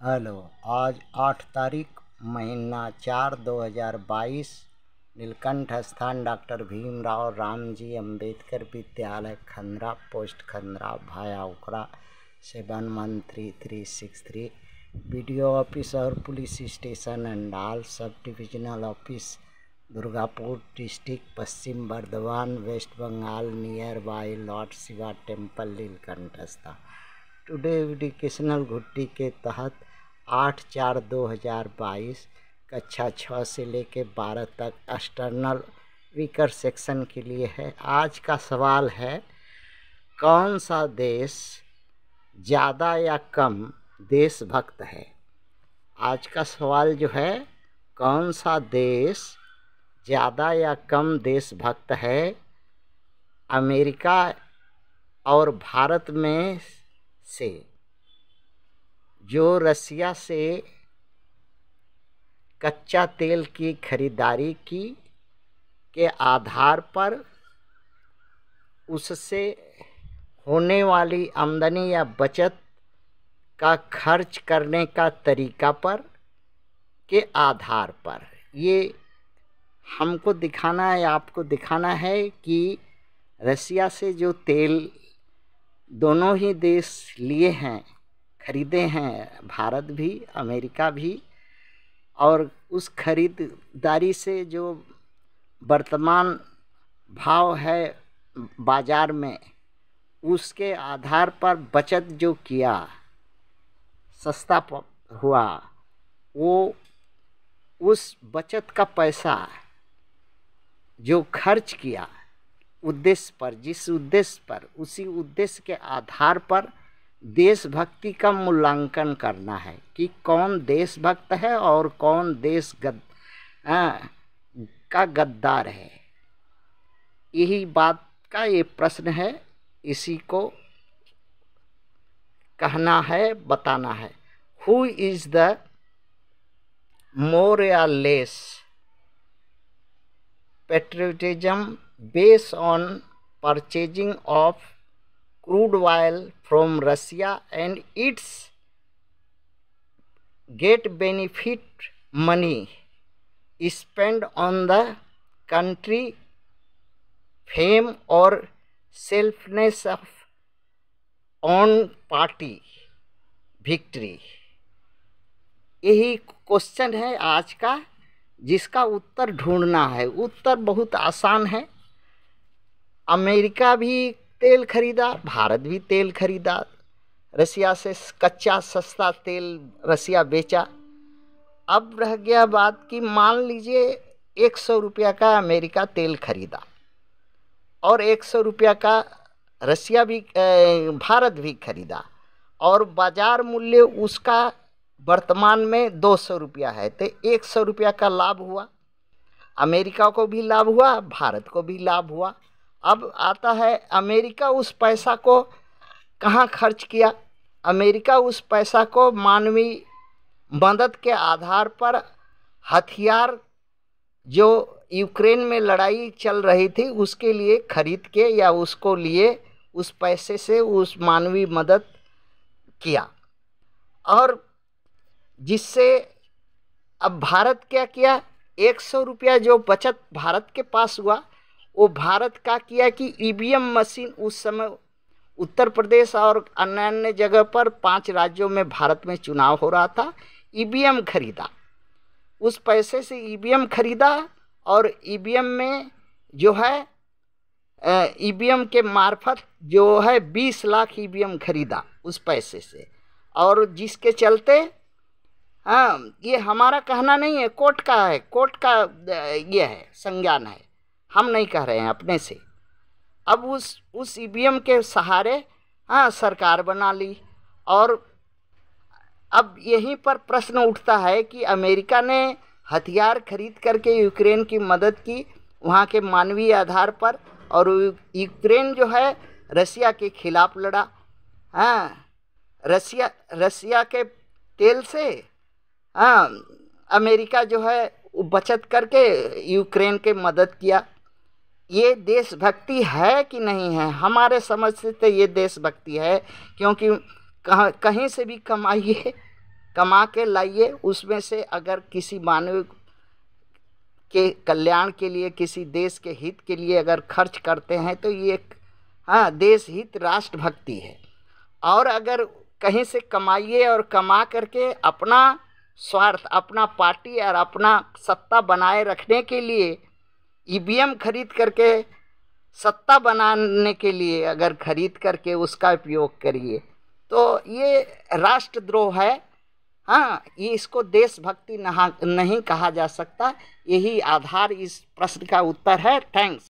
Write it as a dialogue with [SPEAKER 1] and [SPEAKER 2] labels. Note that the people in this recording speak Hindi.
[SPEAKER 1] हेलो। आज 8 तारीख महीना 4 2022 नीलकंठ स्थान डॉक्टर भीमराव रामजी अंबेडकर विद्यालय खंद्रा पोस्ट खंद्रा भाया उखरा 711363 बीडीओ ऑफिस और police station and all sub divisional office Durgapur district Paschim Bardhaman West Bengal near by lord Shiva temple Nilkanth स्थान। टुडे एजुकेशनल घुट्टी के तहत 8/4/2022 कक्षा 6 से लेकर 12 तक एक्सटर्नल वीकर सेक्शन के लिए है। आज का सवाल है, कौन सा देश ज़्यादा या कम देशभक्त है। आज का सवाल जो है, कौन सा देश ज़्यादा या कम देशभक्त है। अमेरिका और भारत में से जो रसिया से कच्चा तेल की खरीदारी की के आधार पर उससे होने वाली आमदनी या बचत का खर्च करने का तरीका पर के आधार पर ये हमको दिखाना है, आपको दिखाना है कि रसिया से जो तेल दोनों ही देश लिए हैं, खरीदे हैं, भारत भी अमेरिका भी, और उस खरीदारी से जो वर्तमान भाव है बाज़ार में, उसके आधार पर बचत जो किया, सस्ता हुआ, वो उस बचत का पैसा जो खर्च किया उद्देश्य पर, जिस उद्देश्य पर, उसी उद्देश्य के आधार पर देशभक्ति का मूल्यांकन करना है कि कौन देशभक्त है और कौन का गद्दार है। यही बात का ये प्रश्न है, इसी को कहना है, बताना है। हु इज द मोर या less patriotism based on purchasing of crude oil from Russia and its get benefit money spent on the country fame or selfness of own party victory। यही क्वेश्चन है आज का, जिसका उत्तर ढूंढना है। उत्तर बहुत आसान है। अमेरिका भी तेल खरीदा, भारत भी तेल खरीदा, रसिया से कच्चा सस्ता तेल रसिया बेचा। अब रह गया बात कि मान लीजिए 100 रुपया का अमेरिका तेल खरीदा और 100 रुपया का रसिया भी भारत भी खरीदा, और बाजार मूल्य उसका वर्तमान में 200 रुपया है, तो 100 रुपया का लाभ हुआ। अमेरिका को भी लाभ हुआ, भारत को भी लाभ हुआ। अब आता है, अमेरिका उस पैसा को कहाँ खर्च किया। अमेरिका उस पैसा को मानवीय मदद के आधार पर हथियार जो यूक्रेन में लड़ाई चल रही थी उसके लिए खरीद के, या उसको लिए उस पैसे से उस मानवीय मदद किया, और जिससे अब भारत क्या किया, 100 रुपया जो बचत भारत के पास हुआ, वो भारत का किया कि ईवीएम मशीन, उस समय उत्तर प्रदेश और अन्य अन्य जगह पर 5 राज्यों में भारत में चुनाव हो रहा था, ईवीएम खरीदा। उस पैसे से ईवीएम खरीदा, और ईवीएम में जो है ईवीएम के मार्फत जो है 20 लाख ईवीएम खरीदा उस पैसे से, और जिसके चलते, हाँ, ये हमारा कहना नहीं है, कोर्ट का है, कोर्ट का ये है, संज्ञान है, हम नहीं कह रहे हैं अपने से। अब उस ईवीएम के सहारे, हाँ, सरकार बना ली। और अब यहीं पर प्रश्न उठता है कि अमेरिका ने हथियार खरीद करके यूक्रेन की मदद की वहाँ के मानवीय आधार पर, और यूक्रेन जो है रसिया के खिलाफ लड़ा। हाँ, रसिया के तेल से, हाँ, अमेरिका जो है वो बचत करके यूक्रेन के मदद किया। ये देशभक्ति है कि नहीं है? हमारे समझ से तो ये देशभक्ति है, क्योंकि कहीं से भी कमाइए कमा के लाइए, उसमें से अगर किसी मानव के कल्याण के लिए, किसी देश के हित के लिए अगर खर्च करते हैं तो ये हाँ देश हित राष्ट्रभक्ति है। और अगर कहीं से कमाइए और कमा करके अपना स्वार्थ, अपना पार्टी और अपना सत्ता बनाए रखने के लिए ईवीएम खरीद करके सत्ता बनाने के लिए अगर खरीद करके उसका उपयोग करिए तो ये राष्ट्रद्रोह है। हाँ, ये इसको देशभक्ति नहीं कहा जा सकता। यही आधार इस प्रश्न का उत्तर है। थैंक्स।